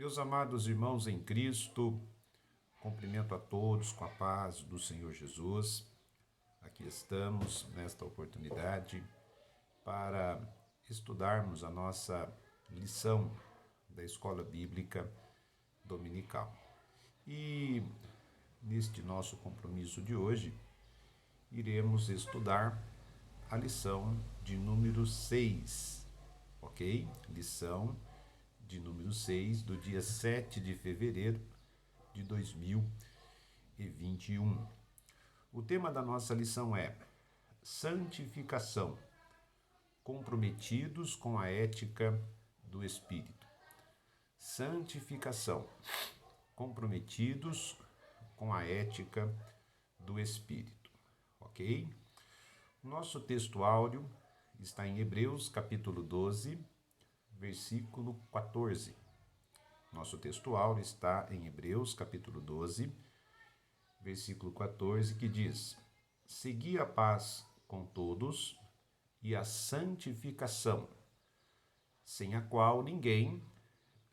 Meus amados irmãos em Cristo, cumprimento a todos com a paz do Senhor Jesus. Aqui estamos nesta oportunidade para estudarmos a nossa lição da Escola Bíblica Dominical. E neste nosso compromisso de hoje, iremos estudar a lição de número 6, ok? Lição de número 6, do dia 7 de fevereiro de 2021. O tema da nossa lição é santificação, comprometidos com a ética do Espírito. Santificação, comprometidos com a ética do Espírito, ok? Nosso texto áureo está em Hebreus capítulo 12, versículo 14. Nosso texto áureo está em Hebreus capítulo 12, versículo 14, que diz: segui a paz com todos e a santificação, sem a qual ninguém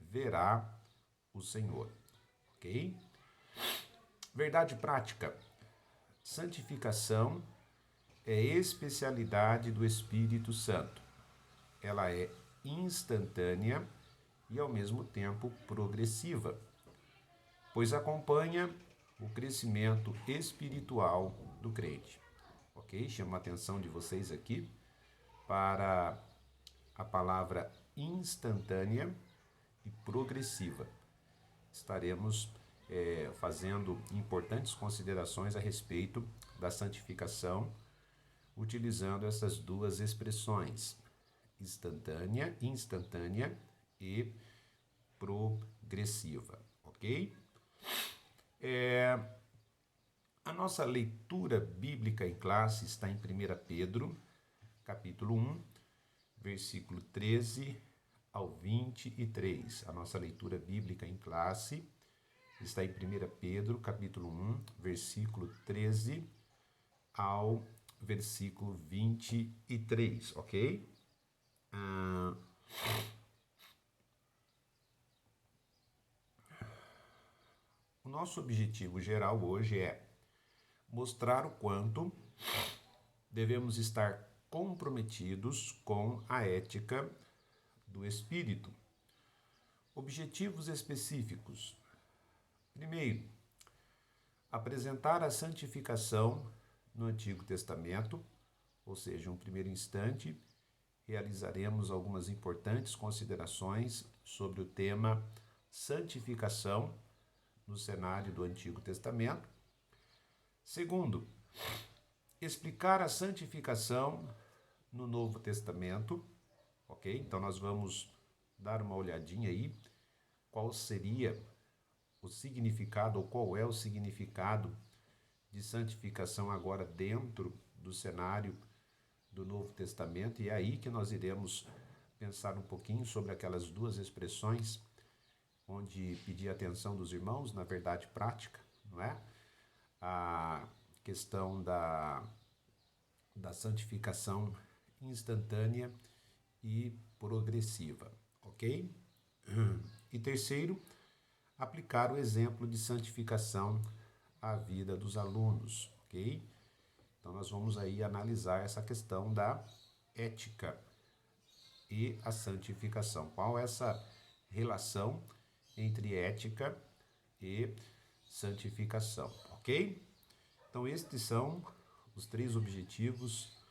verá o Senhor. Ok? Verdade prática. Santificação é especialidade do Espírito Santo. Ela é instantânea e ao mesmo tempo progressiva, pois acompanha o crescimento espiritual do crente. Ok? Chamo a atenção de vocês aqui para a palavra instantânea e progressiva. Estaremos fazendo importantes considerações a respeito da santificação, utilizando essas duas expressões, instantânea e progressiva, ok? A nossa leitura bíblica em classe está em 1 Pedro, capítulo 1, versículo 13 ao 23. A nossa leitura bíblica em classe está em 1 Pedro, capítulo 1, versículo 13 ao versículo 23, ok? O nosso objetivo geral hoje é mostrar o quanto devemos estar comprometidos com a ética do Espírito. Objetivos específicos. Primeiro, apresentar a santificação no Antigo Testamento, ou seja, em um primeiro instante, realizaremos algumas importantes considerações sobre o tema santificação no cenário do Antigo Testamento. Segundo, explicar a santificação no Novo Testamento, ok? Então nós vamos dar uma olhadinha aí qual seria o significado, ou qual é o significado de santificação agora dentro do cenário do Novo Testamento, e é aí que nós iremos pensar um pouquinho sobre aquelas duas expressões onde pedi a atenção dos irmãos na verdade prática, não é? A questão da santificação instantânea e progressiva, ok? E terceiro, aplicar o exemplo de santificação à vida dos alunos, ok? Então nós vamos aí analisar essa questão da ética e a santificação. Qual é essa relação entre ética e santificação, ok? Então estes são os 3 objetivos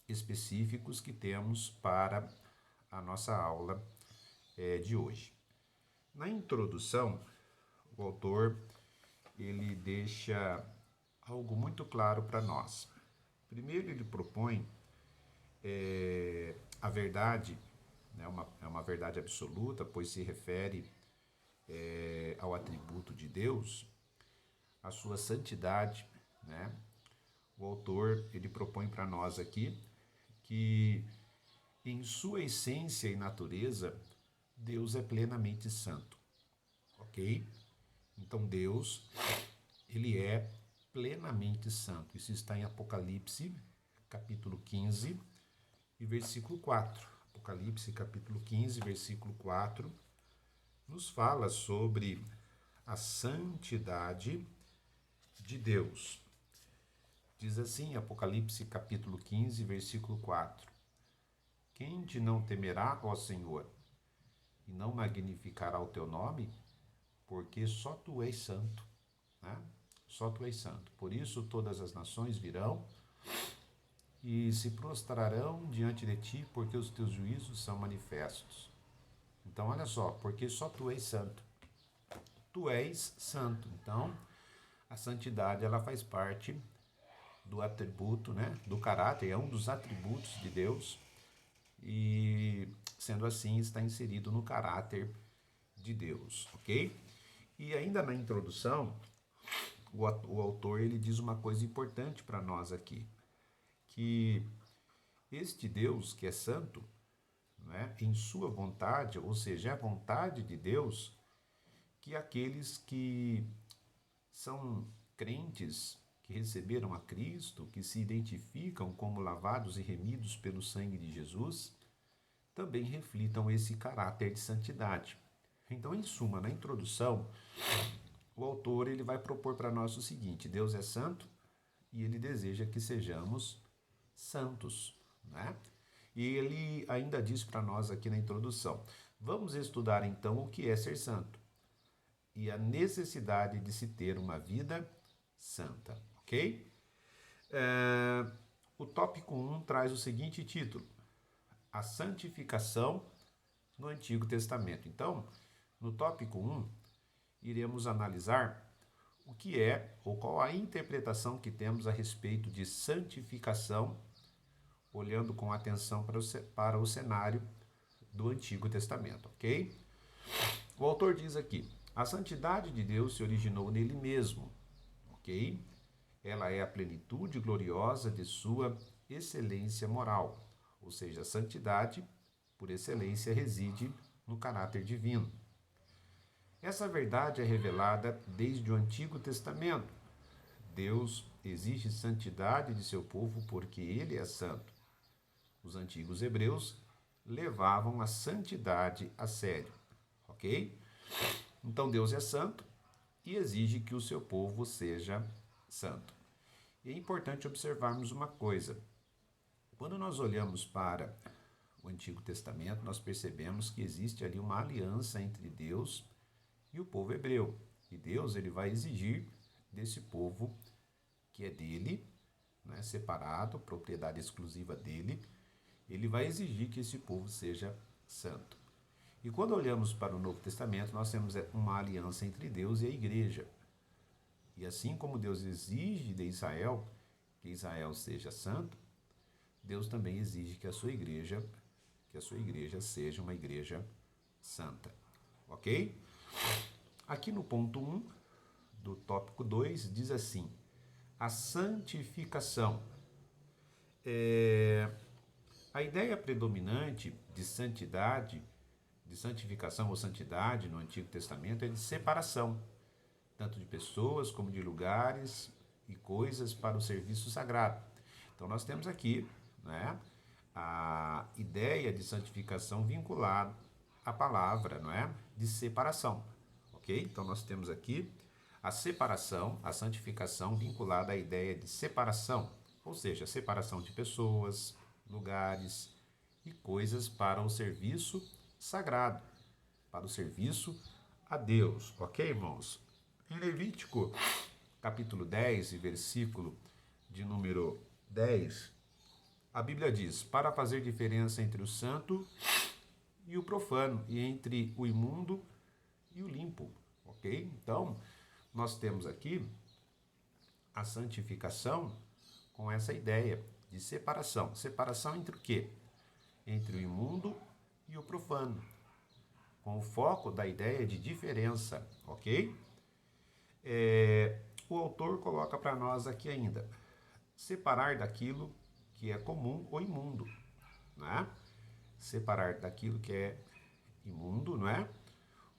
específicos que temos para a nossa aula de hoje. Na introdução, o autor ele deixa algo muito claro para nós. Primeiro, ele propõe a verdade, né, é uma verdade absoluta, pois se refere ao atributo de Deus, a sua santidade, né? O autor ele propõe para nós aqui que em sua essência e natureza Deus é plenamente santo, ok? Então Deus ele é plenamente santo. Isso está em Apocalipse, capítulo 15 e versículo 4. Apocalipse, capítulo 15, versículo 4, nos fala sobre a santidade de Deus. Diz assim, Apocalipse capítulo 15, versículo 4. Quem te não temerá, ó Senhor, e não magnificará o teu nome? Porque só tu és santo, né? Só tu és santo. Por isso todas as nações virão e se prostrarão diante de ti, porque os teus juízos são manifestos. Então, olha só, porque só tu és santo. Tu és santo. Então, a santidade, ela faz parte do atributo, né? Do caráter, é um dos atributos de Deus. E, sendo assim, está inserido no caráter de Deus, ok? E ainda na introdução, o autor ele diz uma coisa importante para nós aqui, que este Deus que é santo, né, em sua vontade, ou seja, é a vontade de Deus, que aqueles que são crentes, que receberam a Cristo, que se identificam como lavados e remidos pelo sangue de Jesus, também reflitam esse caráter de santidade. Então, em suma, na introdução, o autor ele vai propor para nós o seguinte: Deus é santo e ele deseja que sejamos santos, né? E ele ainda diz para nós aqui na introdução: vamos estudar então o que é ser santo e a necessidade de se ter uma vida santa, ok? O tópico 1 traz o seguinte título: a santificação no Antigo Testamento. Então, no tópico 1, iremos analisar o que é ou qual a interpretação que temos a respeito de santificação, olhando com atenção para o cenário do Antigo Testamento, ok? O autor diz aqui: a santidade de Deus se originou nele mesmo, ok? Ela é a plenitude gloriosa de sua excelência moral, ou seja, a santidade, por excelência, reside no caráter divino. Essa verdade é revelada desde o Antigo Testamento. Deus exige santidade de seu povo porque ele é santo. Os antigos hebreus levavam a santidade a sério, ok? Então Deus é santo e exige que o seu povo seja santo. E é importante observarmos uma coisa. Quando nós olhamos para o Antigo Testamento, nós percebemos que existe ali uma aliança entre Deus e o povo hebreu. E Deus ele vai exigir desse povo que é dele, né, separado, propriedade exclusiva dele, ele vai exigir que esse povo seja santo. E quando olhamos para o Novo Testamento, nós temos uma aliança entre Deus e a igreja. E assim como Deus exige de Israel que Israel seja santo, Deus também exige que a sua igreja seja uma igreja santa. Ok? Aqui no ponto 1 do tópico 2 diz assim: a santificação. A ideia predominante de santidade, de santificação ou santidade no Antigo Testamento é de separação, tanto de pessoas como de lugares e coisas para o serviço sagrado. Então nós temos aqui, né, a ideia de santificação vinculada à palavra, não é, de separação, ok? Então nós temos aqui a separação, a santificação vinculada à ideia de separação, ou seja, separação de pessoas, lugares e coisas para o serviço sagrado, para o serviço a Deus, ok, irmãos? Em Levítico, capítulo 10 e versículo de número 10, a Bíblia diz: para fazer diferença entre o santo e o profano, e entre o imundo e o limpo, ok? Então, nós temos aqui a santificação com essa ideia de separação. Separação entre o quê? Entre o imundo e o profano, com o foco da ideia de diferença, ok? O autor coloca para nós aqui ainda: separar daquilo que é comum ou imundo, né? Separar daquilo que é imundo, não é?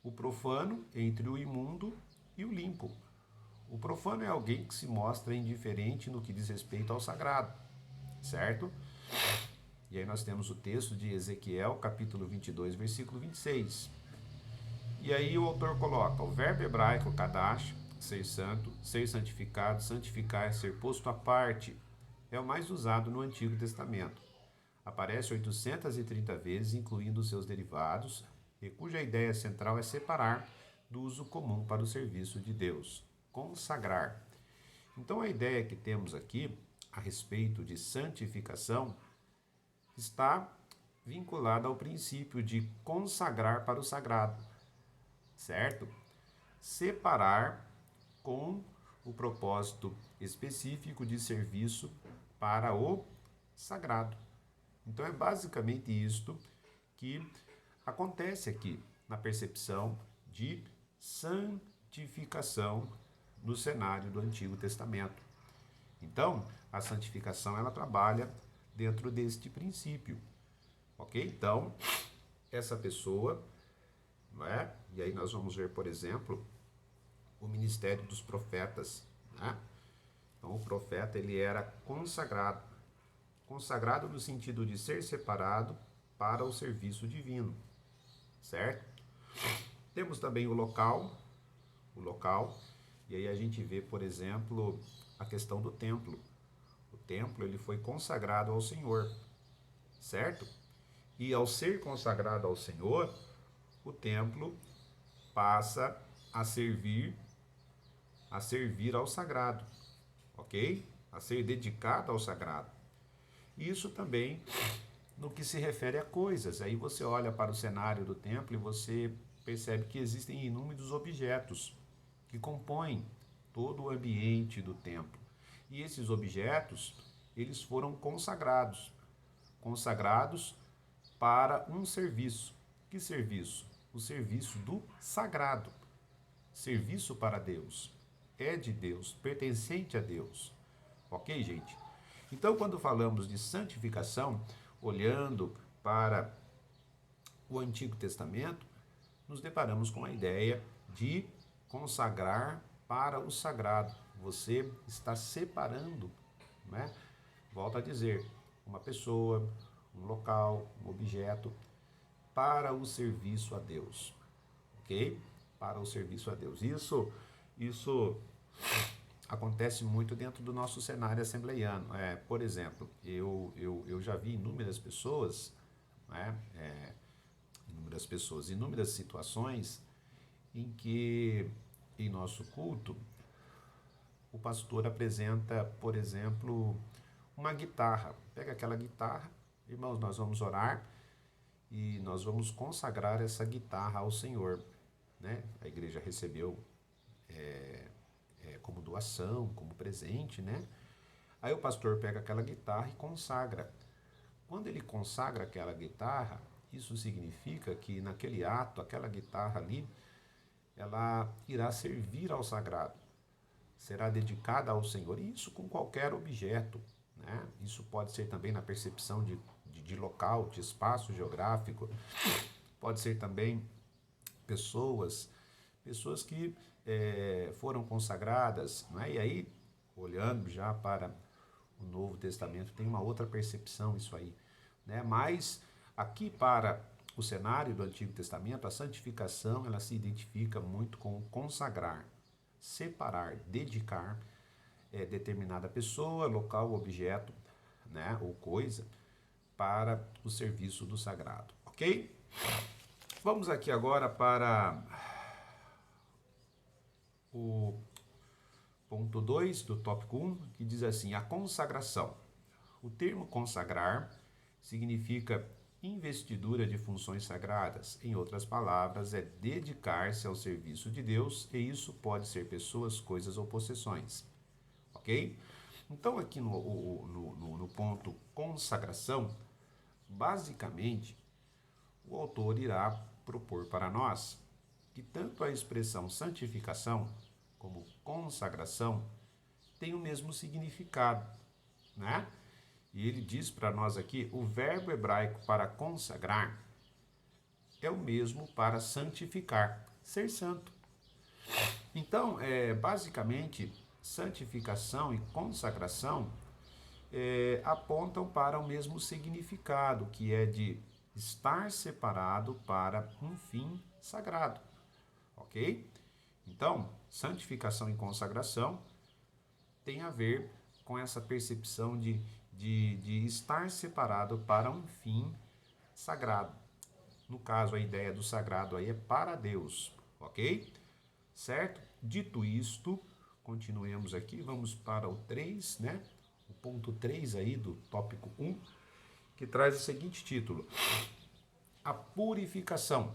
O profano entre o imundo e o limpo. O profano é alguém que se mostra indiferente no que diz respeito ao sagrado, certo? E aí nós temos o texto de Ezequiel, capítulo 22, versículo 26. E aí o autor coloca o verbo hebraico kadash, ser santo, ser santificado, santificar, ser posto à parte, é o mais usado no Antigo Testamento. Aparece 830 vezes, incluindo seus derivados, e cuja ideia central é separar do uso comum para o serviço de Deus, consagrar. Então a ideia que temos aqui a respeito de santificação está vinculada ao princípio de consagrar para o sagrado, certo? Separar com o propósito específico de serviço para o sagrado. Então é basicamente isto que acontece aqui na percepção de santificação no cenário do Antigo Testamento. Então, a santificação ela trabalha dentro deste princípio, ok? Então, essa pessoa, não é? E aí nós vamos ver, por exemplo, o ministério dos profetas, né? Então, o profeta ele era consagrado, consagrado no sentido de ser separado para o serviço divino, certo? Temos também o local, e aí a gente vê, por exemplo, a questão do templo. O templo ele foi consagrado ao Senhor, certo? E ao ser consagrado ao Senhor, o templo passa a servir ao sagrado, ok? A ser dedicado ao sagrado. Isso também no que se refere a coisas. Aí você olha para o cenário do templo e você percebe que existem inúmeros objetos que compõem todo o ambiente do templo. E esses objetos, eles foram consagrados para um serviço. Que serviço? O serviço do sagrado. Serviço para Deus. É de Deus, pertencente a Deus. Ok, gente? Então, quando falamos de santificação, olhando para o Antigo Testamento, nos deparamos com a ideia de consagrar para o sagrado. Você está separando, né? Volto a dizer, uma pessoa, um local, um objeto para o serviço a Deus, ok? Para o serviço a Deus. Isso acontece muito dentro do nosso cenário assembleiano. Por exemplo, eu já vi inúmeras pessoas, né? Inúmeras situações em que em nosso culto o pastor apresenta, por exemplo, uma guitarra. Pega aquela guitarra, irmãos, nós vamos orar e nós vamos consagrar essa guitarra ao Senhor, né? A igreja recebeu como doação, como presente, né? Aí o pastor pega aquela guitarra e consagra. Quando ele consagra aquela guitarra, isso significa que naquele ato, aquela guitarra ali, ela irá servir ao sagrado, será dedicada ao Senhor, e isso com qualquer objeto, né? Isso pode ser também na percepção de local, de espaço geográfico, pode ser também pessoas que foram consagradas, não é? E aí, olhando já para o Novo Testamento, tem uma outra percepção isso aí, né? Mas aqui para o cenário do Antigo Testamento, a santificação ela se identifica muito com consagrar, separar, dedicar determinada pessoa, local, objeto, né, ou coisa para o serviço do sagrado, ok? Vamos aqui agora para o ponto 2 do tópico 1, que diz assim, a consagração. O termo consagrar significa investidura de funções sagradas. Em outras palavras, é dedicar-se ao serviço de Deus, e isso pode ser pessoas, coisas ou possessões. Ok? Então, aqui no ponto consagração, basicamente, o autor irá propor para nós que tanto a expressão santificação como consagração tem o mesmo significado, né? E ele diz para nós aqui, o verbo hebraico para consagrar é o mesmo para santificar, ser santo. Então, basicamente, santificação e consagração apontam para o mesmo significado, que é de estar separado para um fim sagrado. ok? Então, santificação e consagração tem a ver com essa percepção de estar separado para um fim sagrado. No caso, a ideia do sagrado aí é para Deus, ok? Certo? Dito isto, continuemos aqui, vamos para o 3, né? O ponto 3 aí do tópico 1, que traz o seguinte título: a purificação.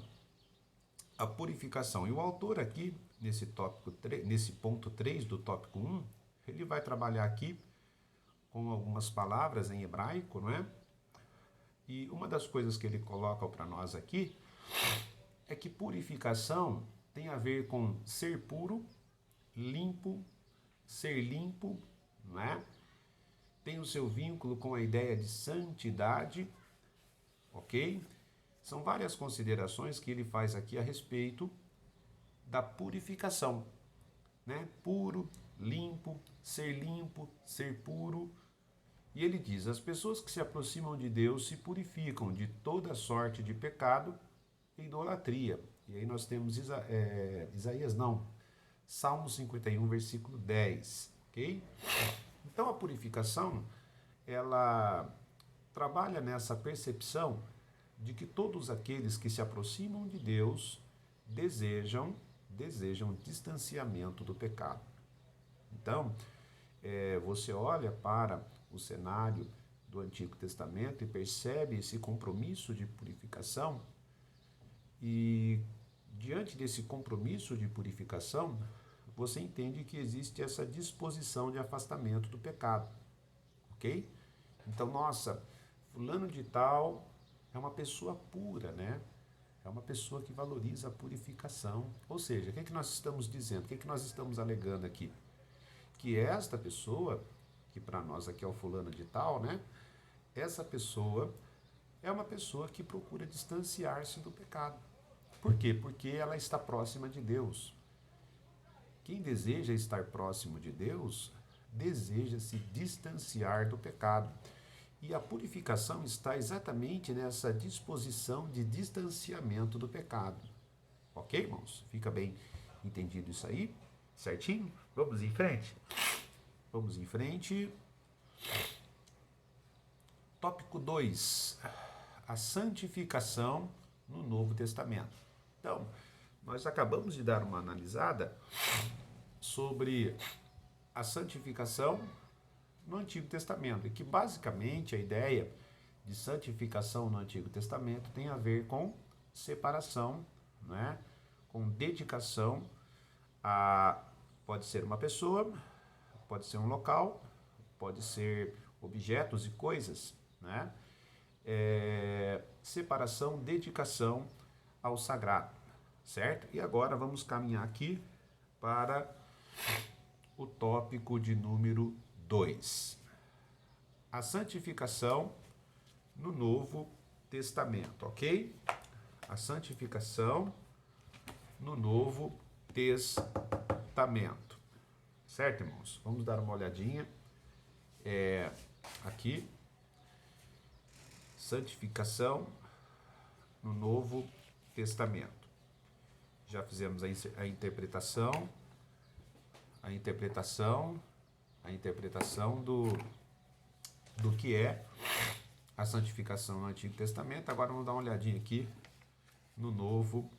A purificação. E o autor aqui, nesse tópico 3, nesse ponto 3 do tópico 1, ele vai trabalhar aqui com algumas palavras em hebraico, não é? E uma das coisas que ele coloca para nós aqui é que purificação tem a ver com ser puro, limpo, ser limpo, não é? Tem o seu vínculo com a ideia de santidade, ok? São várias considerações que ele faz aqui a respeito da purificação, né? Puro, limpo, ser puro. E ele diz: as pessoas que se aproximam de Deus se purificam de toda sorte de pecado e idolatria. E aí nós temos Isaías, não, Salmo 51, versículo 10, ok? Então a purificação, ela trabalha nessa percepção de que todos aqueles que se aproximam de Deus desejam distanciamento do pecado. Então, você olha para o cenário do Antigo Testamento e percebe esse compromisso de purificação, e diante desse compromisso de purificação, você entende que existe essa disposição de afastamento do pecado, ok? Então, nossa, fulano de tal é uma pessoa pura, né? É uma pessoa que valoriza a purificação. Ou seja, o que é que nós estamos dizendo? O que é que nós estamos alegando aqui? Que esta pessoa, que para nós aqui é o fulano de tal, né? Essa pessoa é uma pessoa que procura distanciar-se do pecado. Por quê? Porque ela está próxima de Deus. Quem deseja estar próximo de Deus, deseja se distanciar do pecado. E a purificação está exatamente nessa disposição de distanciamento do pecado. Ok, irmãos? Fica bem entendido isso aí? Certinho? Vamos em frente? Vamos em frente. Tópico 2. A santificação no Novo Testamento. Então, nós acabamos de dar uma analisada sobre a santificação no Antigo Testamento, e que basicamente a ideia de santificação no Antigo Testamento tem a ver com separação, né? Com dedicação a, pode ser uma pessoa, pode ser um local, pode ser objetos e coisas, né? Separação, dedicação ao sagrado, certo? E agora vamos caminhar aqui para o tópico de número 2. A santificação no Novo Testamento, ok? A santificação no Novo Testamento. Certo, irmãos? Vamos dar uma olhadinha aqui. Santificação no Novo Testamento. Já fizemos a interpretação do que é a santificação no Antigo Testamento. Agora vamos dar uma olhadinha aqui no Novo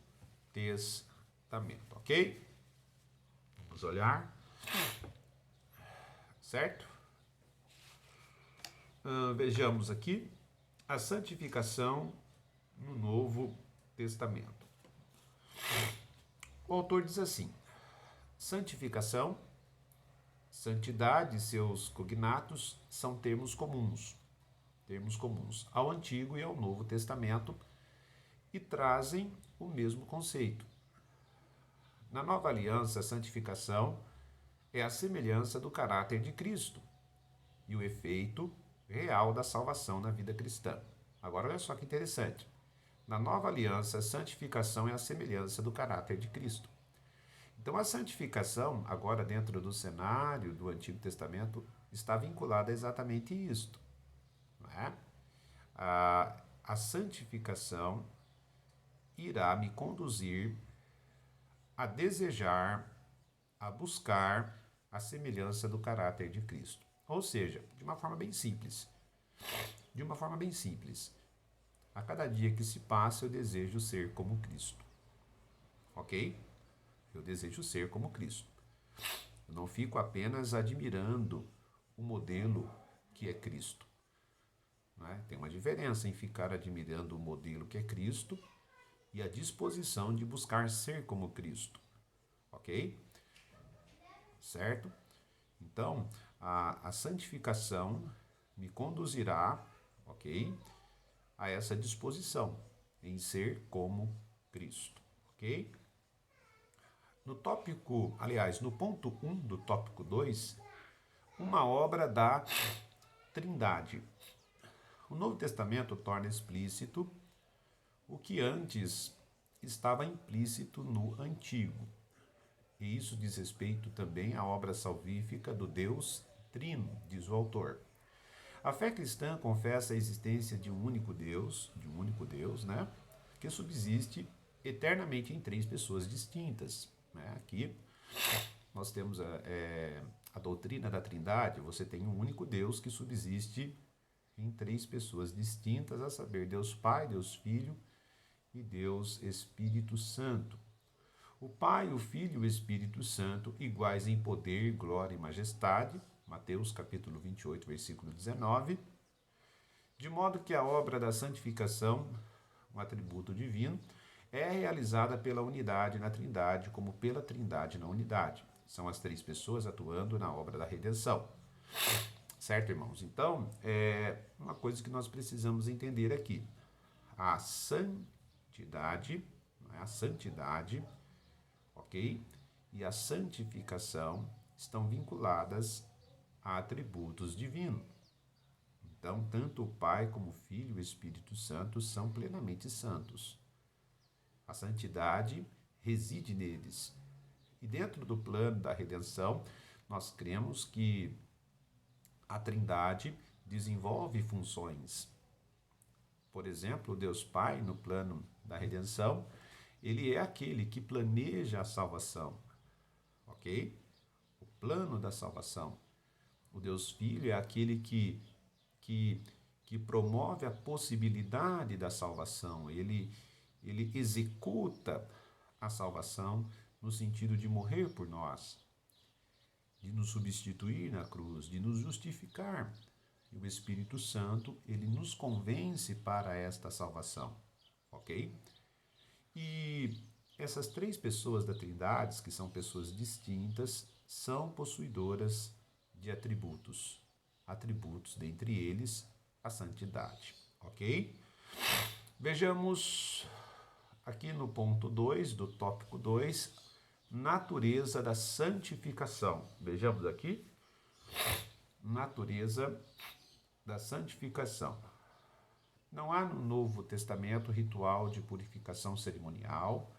Testamento, ok? Vamos olhar, certo? Vejamos aqui a santificação no Novo Testamento. O autor diz assim: santificação, santidade e seus cognatos são termos comuns ao Antigo e ao Novo Testamento, e trazem o mesmo conceito. Na Nova Aliança, a santificação é a semelhança do caráter de Cristo e o efeito real da salvação na vida cristã. Agora olha só que interessante. Na Nova Aliança, a santificação é a semelhança do caráter de Cristo. Então a santificação, agora dentro do cenário do Antigo Testamento, está vinculada a exatamente isto. Não é? A santificação irá me conduzir a desejar, a buscar a semelhança do caráter de Cristo. Ou seja, de uma forma bem simples. De uma forma bem simples. A cada dia que se passa, eu desejo ser como Cristo. Ok? Eu desejo ser como Cristo. Eu não fico apenas admirando o modelo que é Cristo. Não é? Tem uma diferença em ficar admirando o modelo que é Cristo e a disposição de buscar ser como Cristo. Ok? Certo? Então, a santificação me conduzirá, ok, a essa disposição em ser como Cristo, ok? No tópico, aliás, no ponto 1 do tópico 2, uma obra da Trindade. O Novo Testamento torna explícito o que antes estava implícito no Antigo. E isso diz respeito também à obra salvífica do Deus Trino, diz o autor. A fé cristã confessa a existência de um único Deus, né, que subsiste eternamente em três pessoas distintas. Né? Aqui nós temos a doutrina da Trindade, você tem um único Deus que subsiste em três pessoas distintas, a saber, Deus Pai, Deus Filho e Deus Espírito Santo. O Pai, o Filho e o Espírito Santo, iguais em poder, glória e majestade, Mateus capítulo 28, versículo 19, de modo que a obra da santificação, um atributo divino, é realizada pela unidade na Trindade, como pela Trindade na unidade. São as três pessoas atuando na obra da redenção. Certo, irmãos? Então, é uma coisa que nós precisamos entender aqui. A santidade, a santidade, ok? E a santificação estão vinculadas a atributos divinos. Então, tanto o Pai como o Filho e o Espírito Santo são plenamente santos. A santidade reside neles. E dentro do plano da redenção, nós cremos que a Trindade desenvolve funções. Por exemplo, o Deus Pai, no plano da redenção, ele é aquele que planeja a salvação, ok? O plano da salvação. O Deus Filho é aquele que promove a possibilidade da salvação. Ele executa a salvação no sentido de morrer por nós, de nos substituir na cruz, de nos justificar. E o Espírito Santo, ele nos convence para esta salvação, ok? E essas três pessoas da Trindade, que são pessoas distintas, são possuidoras de atributos. Atributos, dentre eles, a santidade, ok? Vejamos aqui no ponto 2 do tópico 2, natureza da santificação. Vejamos aqui, natureza da santificação. Não há no Novo Testamento ritual de purificação cerimonial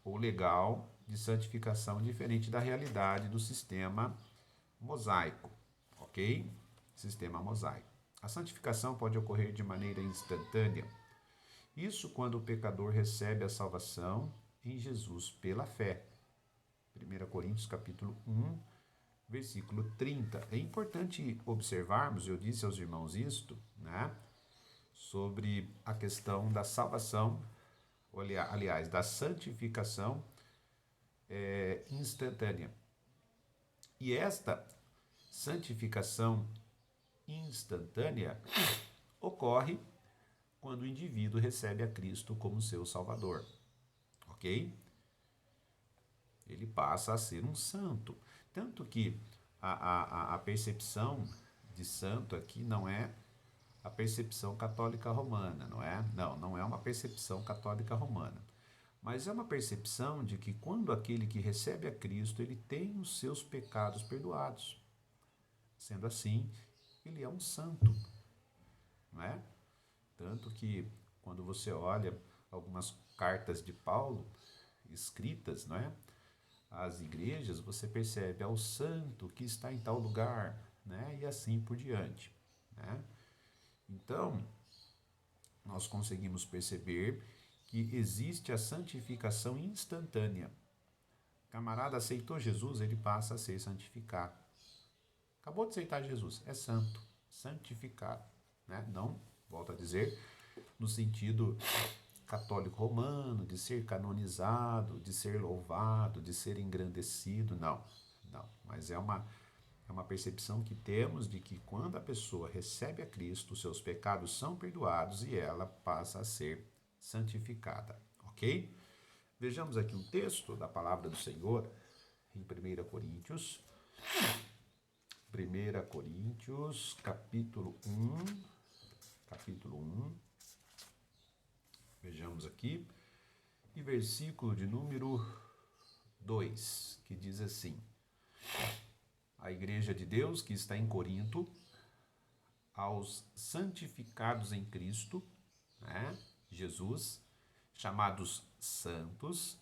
ou legal de santificação diferente da realidade do sistema mosaico, ok? Sistema mosaico. A santificação pode ocorrer de maneira instantânea. Isso quando o pecador recebe a salvação em Jesus pela fé. 1 Coríntios capítulo 1, versículo 30. É importante observarmos, eu disse aos irmãos isto, né, sobre a questão da salvação, aliás, da santificação instantânea. E esta santificação instantânea ocorre quando o indivíduo recebe a Cristo como seu Salvador, ok? Ele passa a ser um santo. Tanto que a percepção de santo aqui não é a percepção católica romana, não é? Não é uma percepção católica romana. Mas é uma percepção de que quando aquele que recebe a Cristo, ele tem os seus pecados perdoados. Sendo assim, ele é um santo, não é? Tanto que quando você olha algumas cartas de Paulo escritas, não é? Às igrejas, você percebe ao santo que está em tal lugar, né? E assim por diante, né? Então, nós conseguimos perceber que existe a santificação instantânea, Camarada aceitou Jesus, ele passa a ser santificado. Acabou de aceitar Jesus, é santo, santificado, né? Não, volto a dizer, no sentido católico romano, de ser canonizado, de ser louvado, de ser engrandecido, não, não. Mas é uma percepção que temos de que quando a pessoa recebe a Cristo, seus pecados são perdoados e ela passa a ser santificada, ok? Vejamos aqui um texto da palavra do Senhor em 1 Coríntios. 1 Coríntios, capítulo 1. Vejamos aqui. E versículo de número 2, que diz assim: a igreja de Deus que está em Corinto, aos santificados em Cristo, né, Jesus, chamados santos,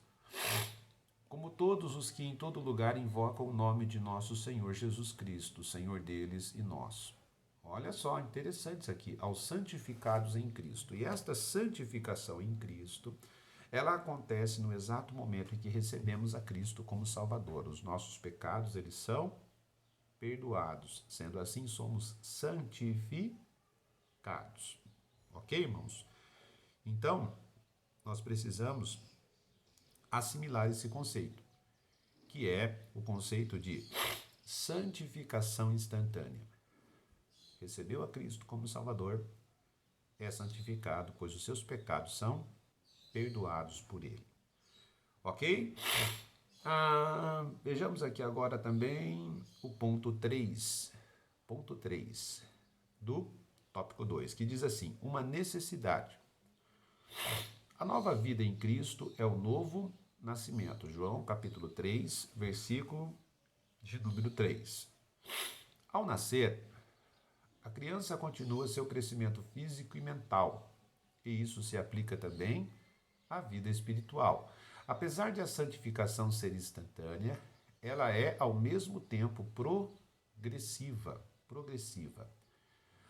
como todos os que em todo lugar invocam o nome de nosso Senhor Jesus Cristo, Senhor deles e nosso. Olha só, interessante isso aqui, aos santificados em Cristo. E esta santificação em Cristo, ela acontece no exato momento em que recebemos a Cristo como Salvador. Os nossos pecados, eles são perdoados. Sendo assim, somos santificados. Ok, irmãos? Então, nós precisamos assimilar esse conceito, que é o conceito de santificação instantânea. Recebeu a Cristo como Salvador, é santificado, pois os seus pecados são perdoados por Ele. Ok? Vejamos aqui agora também o ponto 3. Ponto 3 do tópico 2, que diz assim: uma necessidade. A nova vida em Cristo é o novo nascimento. João, capítulo 3, versículo de número 3. Ao nascer, a criança continua seu crescimento físico e mental, e isso se aplica também à vida espiritual. Apesar de a santificação ser instantânea, ela é ao mesmo tempo progressiva.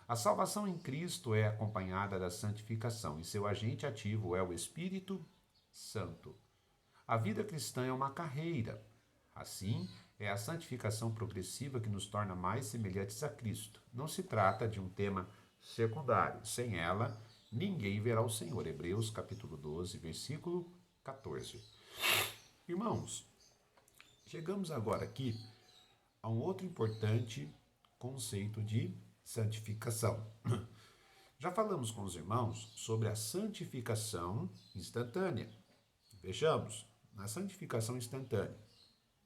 A salvação em Cristo é acompanhada da santificação, e seu agente ativo é o Espírito Santo. A vida cristã é uma carreira. Assim, é a santificação progressiva que nos torna mais semelhantes a Cristo. Não se trata de um tema secundário. Sem ela, ninguém verá o Senhor. Hebreus capítulo 12, versículo 14. Irmãos, chegamos agora aqui a um outro importante conceito de santificação. Já falamos com os irmãos sobre a santificação instantânea. Vejamos, na santificação instantânea,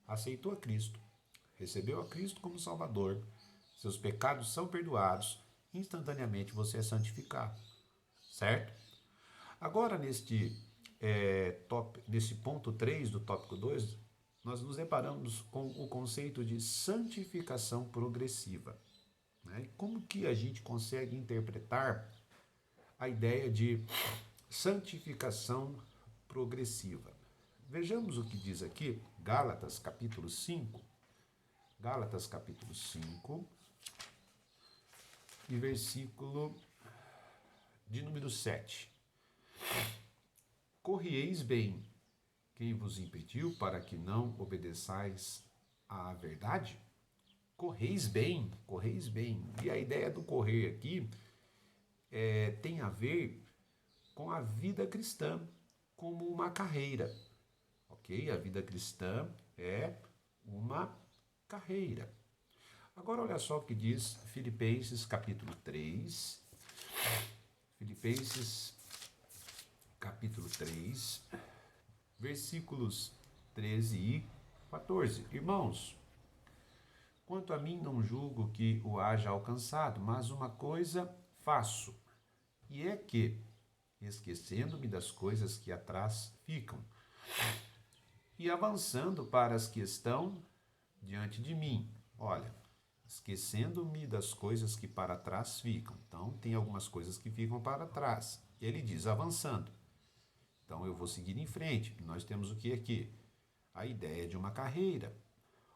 aceitou a Cristo, recebeu a Cristo como Salvador, seus pecados são perdoados, instantaneamente você é santificado, certo? Agora, nesse ponto 3 do tópico 2, nós nos deparamos com o conceito de santificação progressiva. Né? Como que a gente consegue interpretar a ideia de santificação progressiva? Vejamos o que diz aqui, Gálatas capítulo 5. Gálatas capítulo 5 e versículo de número 7. Corrieis bem, quem vos impediu para que não obedeçais à verdade? Correis bem, correis bem. E a ideia do correr aqui tem a ver com a vida cristã como uma carreira. Ok? A vida cristã é uma carreira. Agora olha só o que diz Filipenses capítulo 3. Filipenses capítulo 3, versículos 13 e 14. Irmãos, quanto a mim não julgo que o haja alcançado, mas uma coisa faço, e é que, esquecendo-me das coisas que atrás ficam, e avançando para as que estão diante de mim. Olha, esquecendo-me das coisas que para trás ficam. Então, tem algumas coisas que ficam para trás. Ele diz avançando. Então, eu vou seguir em frente. Nós temos o que aqui? A ideia de uma carreira,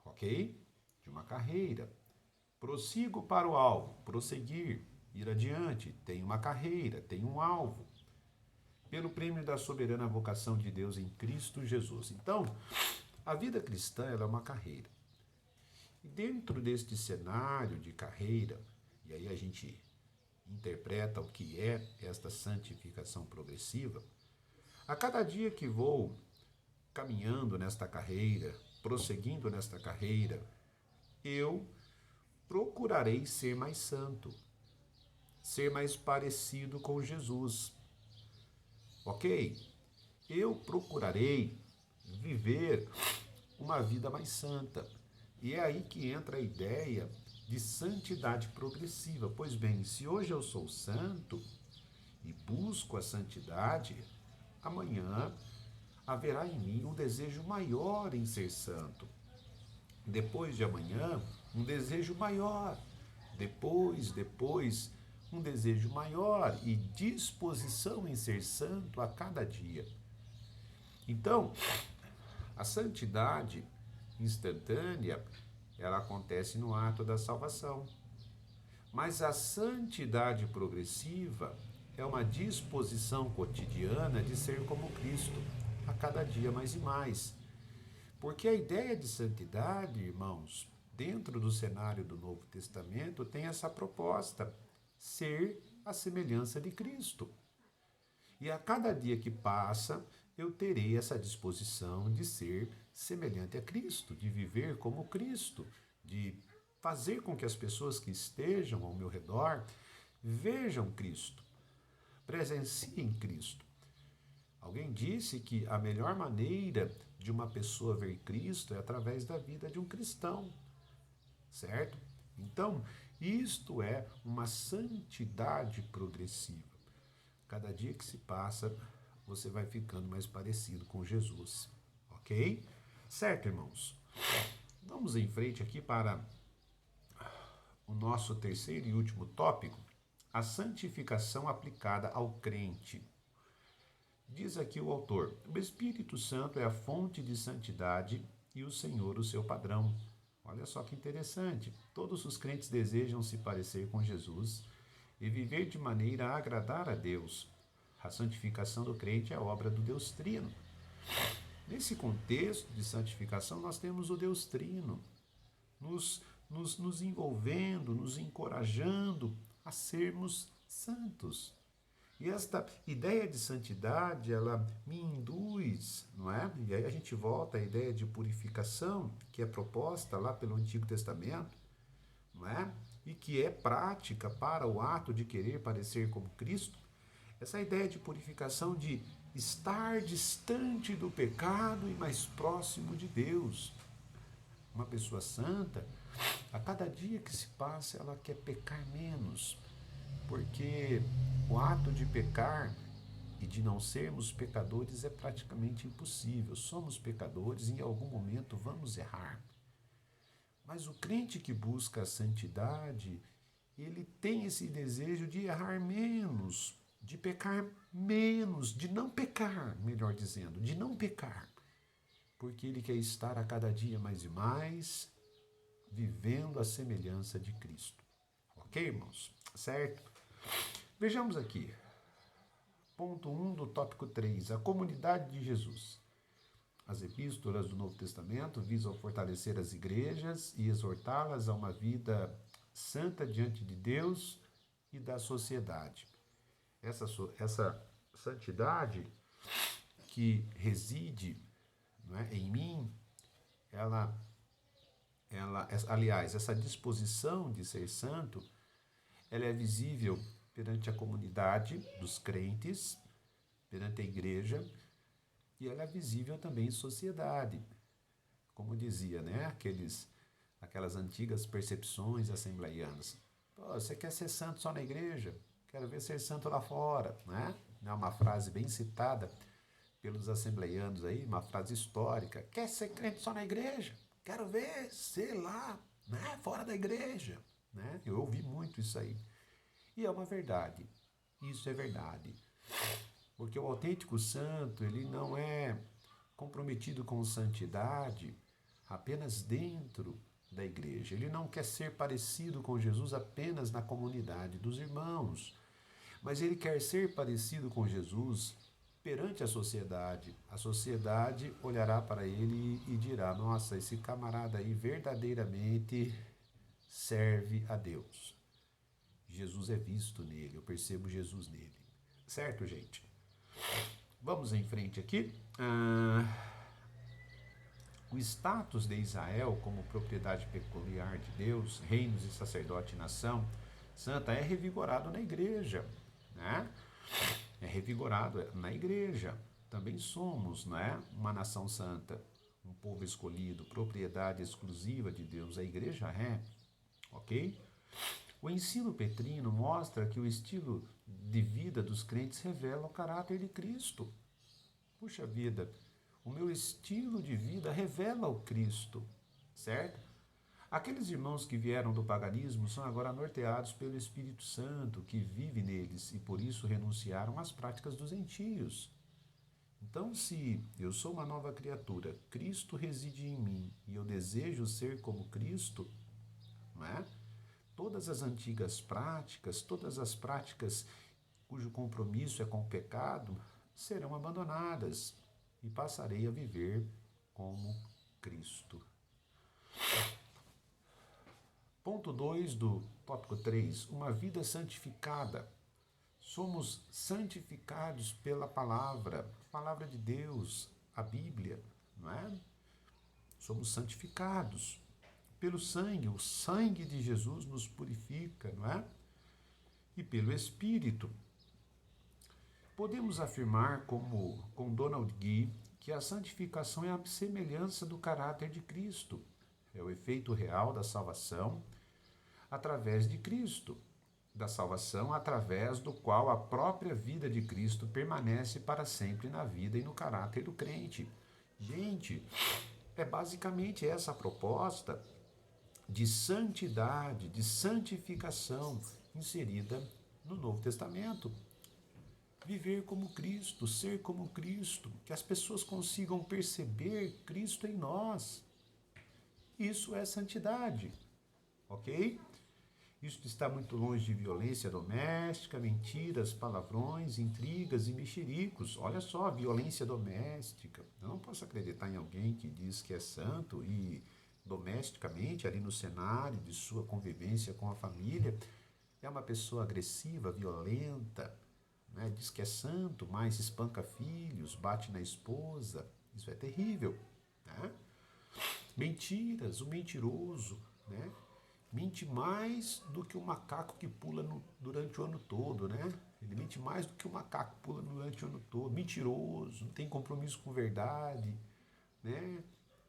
ok? De uma carreira. Prossigo para o alvo, prosseguir, ir adiante. Tem uma carreira, tem um alvo. Pelo prêmio da soberana vocação de Deus em Cristo Jesus. Então, A vida cristã ela é uma carreira. E dentro deste cenário de carreira, e aí a gente interpreta o que é esta santificação progressiva, a cada dia que vou caminhando nesta carreira, prosseguindo nesta carreira, eu procurarei ser mais santo, ser mais parecido com Jesus. Ok? Eu procurarei viver uma vida mais santa. E é aí que entra a ideia de santidade progressiva. Pois bem, se hoje eu sou santo e busco a santidade, amanhã haverá em mim um desejo maior em ser santo. Depois de amanhã, um desejo maior. Depois, um desejo maior e disposição em ser santo a cada dia. Então, a santidade instantânea, ela acontece no ato da salvação. Mas a santidade progressiva é uma disposição cotidiana de ser como Cristo, a cada dia mais e mais. Porque a ideia de santidade, irmãos, dentro do cenário do Novo Testamento, tem essa proposta: ser a semelhança de Cristo. E a cada dia que passa, eu terei essa disposição de ser semelhante a Cristo, de viver como Cristo, de fazer com que as pessoas que estejam ao meu redor vejam Cristo, presenciem Cristo. Alguém disse que a melhor maneira de uma pessoa ver Cristo é através da vida de um cristão, certo? Então, isto é uma santidade progressiva. Cada dia que se passa, você vai ficando mais parecido com Jesus, ok? Certo, irmãos? Vamos em frente aqui para o nosso terceiro e último tópico, a santificação aplicada ao crente. Diz aqui o autor: o Espírito Santo é a fonte de santidade e o Senhor o seu padrão. Olha só que interessante. Todos os crentes desejam se parecer com Jesus e viver de maneira a agradar a Deus. A santificação do crente é a obra do Deus Trino. Nesse contexto de santificação, nós temos o Deus Trino nos envolvendo, nos encorajando a sermos santos. E esta ideia de santidade, ela me induz, não é? E aí a gente volta à ideia de purificação, que é proposta lá pelo Antigo Testamento, não é? E que é prática para o ato de querer parecer como Cristo. Essa ideia de purificação, de estar distante do pecado e mais próximo de Deus. Uma pessoa santa, a cada dia que se passa, ela quer pecar menos, porque o ato de pecar e de não sermos pecadores é praticamente impossível. Somos pecadores e em algum momento vamos errar. Mas o crente que busca a santidade, ele tem esse desejo de errar menos, de pecar menos, de não pecar, melhor dizendo, de não pecar. Porque ele quer estar a cada dia mais e mais vivendo a semelhança de Cristo. Ok, irmãos? Certo? Vejamos aqui. Ponto 1 do tópico 3. A comunidade de Jesus. As epístolas do Novo Testamento visam fortalecer as igrejas e exortá-las a uma vida santa diante de Deus e da sociedade. Essa santidade que reside, não é, em mim, aliás, essa disposição de ser santo, ela é visível perante a comunidade dos crentes, perante a igreja, e ela é visível também em sociedade. Como dizia, né, aquelas antigas percepções assembleianas. Pô, você quer ser santo só na igreja? Quero ver ser santo lá fora, né? É uma frase bem citada pelos assembleianos aí, uma frase histórica. Quer ser crente só na igreja? Quero ver ser lá, né, fora da igreja, né? Eu ouvi muito isso aí. E é uma verdade. Isso é verdade. Porque o autêntico santo, ele não é comprometido com santidade apenas dentro da igreja. Ele não quer ser parecido com Jesus apenas na comunidade dos irmãos, mas ele quer ser parecido com Jesus perante a sociedade olhará para ele e dirá: nossa, esse camarada aí verdadeiramente serve a Deus. Jesus é visto nele, eu percebo Jesus nele. Certo, gente? Vamos em frente aqui. O status de Israel como propriedade peculiar de Deus, reinos e sacerdote e nação santa é revigorado na igreja, né? É revigorado na igreja. Também somos, né, uma nação santa, um povo escolhido, propriedade exclusiva de Deus. A igreja é, ok? O ensino petrino mostra que o estilo de vida dos crentes revela o caráter de Cristo. Puxa vida, o meu estilo de vida revela o Cristo, certo? Aqueles irmãos que vieram do paganismo são agora norteados pelo Espírito Santo, que vive neles, e por isso renunciaram às práticas dos gentios. Então, se eu sou uma nova criatura, Cristo reside em mim, e eu desejo ser como Cristo, né? Todas as antigas práticas, todas as práticas cujo compromisso é com o pecado, serão abandonadas e passarei a viver como Cristo. Ponto 2 do tópico 3, uma vida santificada. Somos santificados pela palavra de Deus, a Bíblia, não é? Somos santificados pelo sangue, o sangue de Jesus nos purifica, não é? E pelo Espírito. Podemos afirmar, como com Donald Gee, que a santificação é a semelhança do caráter de Cristo. É o efeito real da salvação através de Cristo, da salvação através do qual a própria vida de Cristo permanece para sempre na vida e no caráter do crente. Gente, é basicamente essa a proposta de santidade, de santificação inserida no Novo Testamento. Viver como Cristo, ser como Cristo, que as pessoas consigam perceber Cristo em nós. Isso é santidade, ok? Isso está muito longe de violência doméstica, mentiras, palavrões, intrigas e mexericos. Olha só, violência doméstica. Eu não posso acreditar em alguém que diz que é santo e domesticamente, ali no cenário de sua convivência com a família, é uma pessoa agressiva, violenta, né? Diz que é santo, mas espanca filhos, bate na esposa. Isso é terrível, né? Mentiras, o mentiroso, né? Mente mais do que o macaco que pula durante o ano todo, né? Ele mente mais do que o macaco que pula durante o ano todo. Mentiroso, não tem compromisso com verdade, né?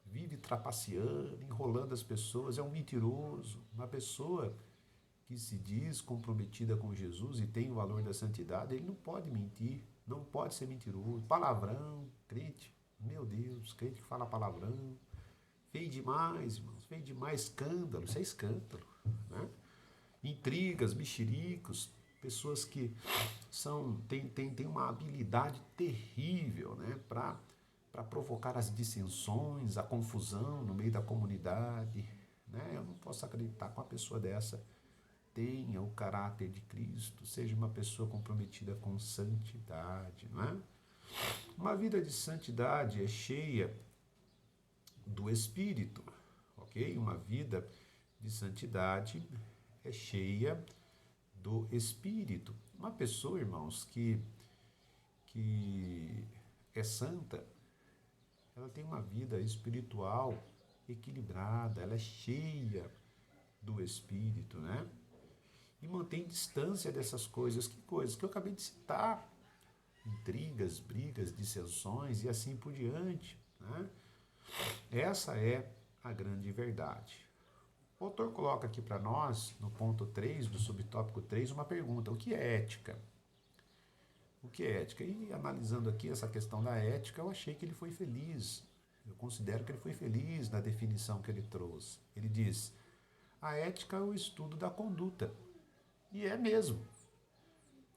Vive trapaceando, enrolando as pessoas, é um mentiroso. Uma pessoa que se diz comprometida com Jesus e tem o valor da santidade, ele não pode mentir, não pode ser mentiroso. Palavrão, crente, meu Deus, crente que fala palavrão. Feio demais, irmãos, feio demais, escândalo, isso é escândalo, né? Intrigas, mexericos, pessoas que têm uma habilidade terrível, né? Para provocar as dissensões, a confusão no meio da comunidade, né? Eu não posso acreditar que uma pessoa dessa tenha o caráter de Cristo, seja uma pessoa comprometida com santidade, não é? Uma vida de santidade é cheia do Espírito, ok? Uma vida de santidade é cheia do Espírito. Uma pessoa, irmãos, que é santa, ela tem uma vida espiritual equilibrada, ela é cheia do Espírito, né? E mantém distância dessas coisas. Que coisas? Que eu acabei de citar. Intrigas, brigas, dissensões e assim por diante, né? Essa é a grande verdade. O autor coloca aqui para nós, no ponto 3 do subtópico 3, uma pergunta: o que é ética? O que é ética? E analisando aqui essa questão da ética, eu achei que ele foi feliz. Eu considero que ele foi feliz na definição que ele trouxe. Ele diz: a ética é o estudo da conduta. E é mesmo.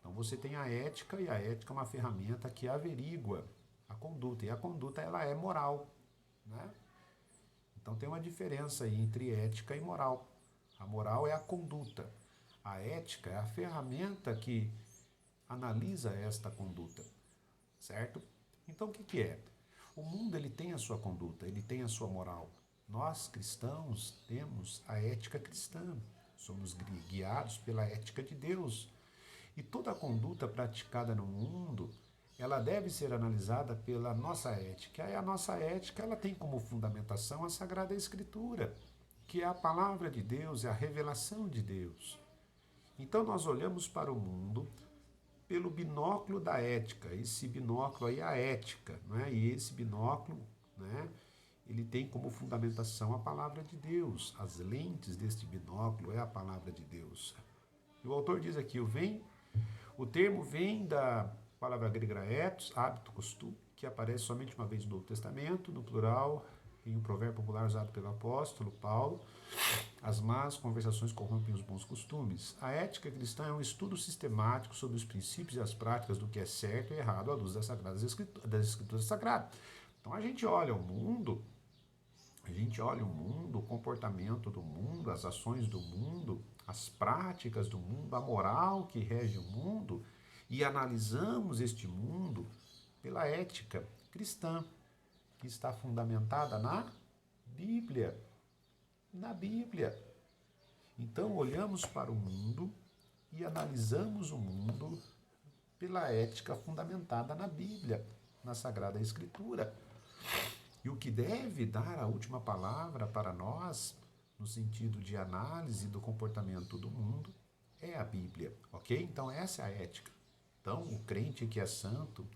Então você tem a ética, e a ética é uma ferramenta que averigua a conduta. E a conduta, ela é moral, né? Então tem uma diferença aí entre ética e moral. A moral é a conduta. A ética é a ferramenta que analisa esta conduta. certo? Então o que que é? O mundo ele tem a sua conduta, ele tem a sua moral. Nós cristãos temos a ética cristã, somos guiados pela ética de Deus. E toda a conduta praticada no mundo, ela deve ser analisada pela nossa ética. E a nossa ética, ela tem como fundamentação a Sagrada Escritura, que é a palavra de Deus, é a revelação de Deus. Então nós olhamos para o mundo pelo binóculo da ética. Esse binóculo aí é a ética, né? E esse binóculo, né, ele tem como fundamentação a palavra de Deus. As lentes deste binóculo é a palavra de Deus. E o autor diz aqui, o termo vem da palavra grega ethos, hábito, costume, que aparece somente uma vez no Novo Testamento, no plural, em um provérbio popular usado pelo apóstolo Paulo. As más conversações corrompem os bons costumes. A ética cristã é um estudo sistemático sobre os princípios e as práticas do que é certo e errado à luz das escrituras sagradas. Então a gente olha o mundo, o comportamento do mundo, as ações do mundo, as práticas do mundo, a moral que rege o mundo, e analisamos este mundo pela ética cristã, que está fundamentada na Bíblia. Na Bíblia. Então olhamos para o mundo e analisamos o mundo pela ética fundamentada na Bíblia, na Sagrada Escritura. E o que deve dar a última palavra para nós, no sentido de análise do comportamento do mundo, é a Bíblia, ok? Então essa é a ética. Então o crente que é santo,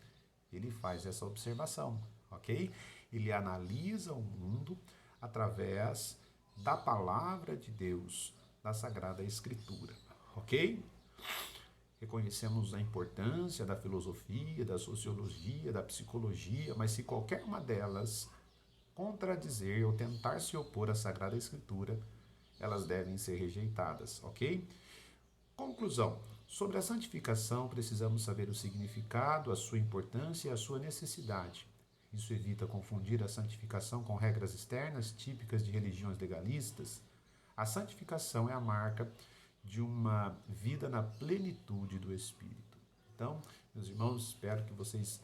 ele faz essa observação, ok? Ele analisa o mundo através da palavra de Deus, da Sagrada Escritura, ok? Reconhecemos a importância da filosofia, da sociologia, da psicologia, mas se qualquer uma delas contradizer ou tentar se opor à Sagrada Escritura, elas devem ser rejeitadas, ok? Conclusão. Sobre a santificação, precisamos saber o significado, a sua importância e a sua necessidade. Isso evita confundir a santificação com regras externas típicas de religiões legalistas. A santificação é a marca de uma vida na plenitude do Espírito. Então, meus irmãos, espero que vocês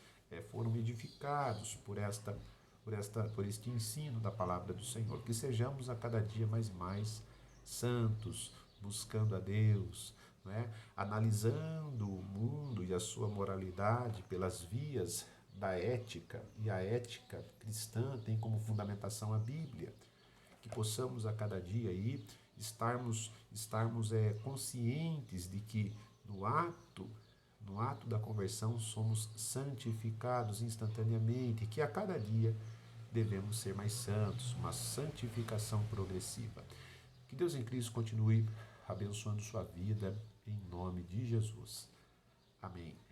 foram edificados por este ensino da palavra do Senhor, que sejamos a cada dia mais santos, buscando a Deus, né? Analisando o mundo e a sua moralidade pelas vias da ética, e a ética cristã tem como fundamentação a Bíblia. Que possamos a cada dia aí estarmos conscientes de que no ato da conversão somos santificados instantaneamente, que a cada dia devemos ser mais santos, uma santificação progressiva. Que Deus em Cristo continue abençoando sua vida, em nome de Jesus. Amém.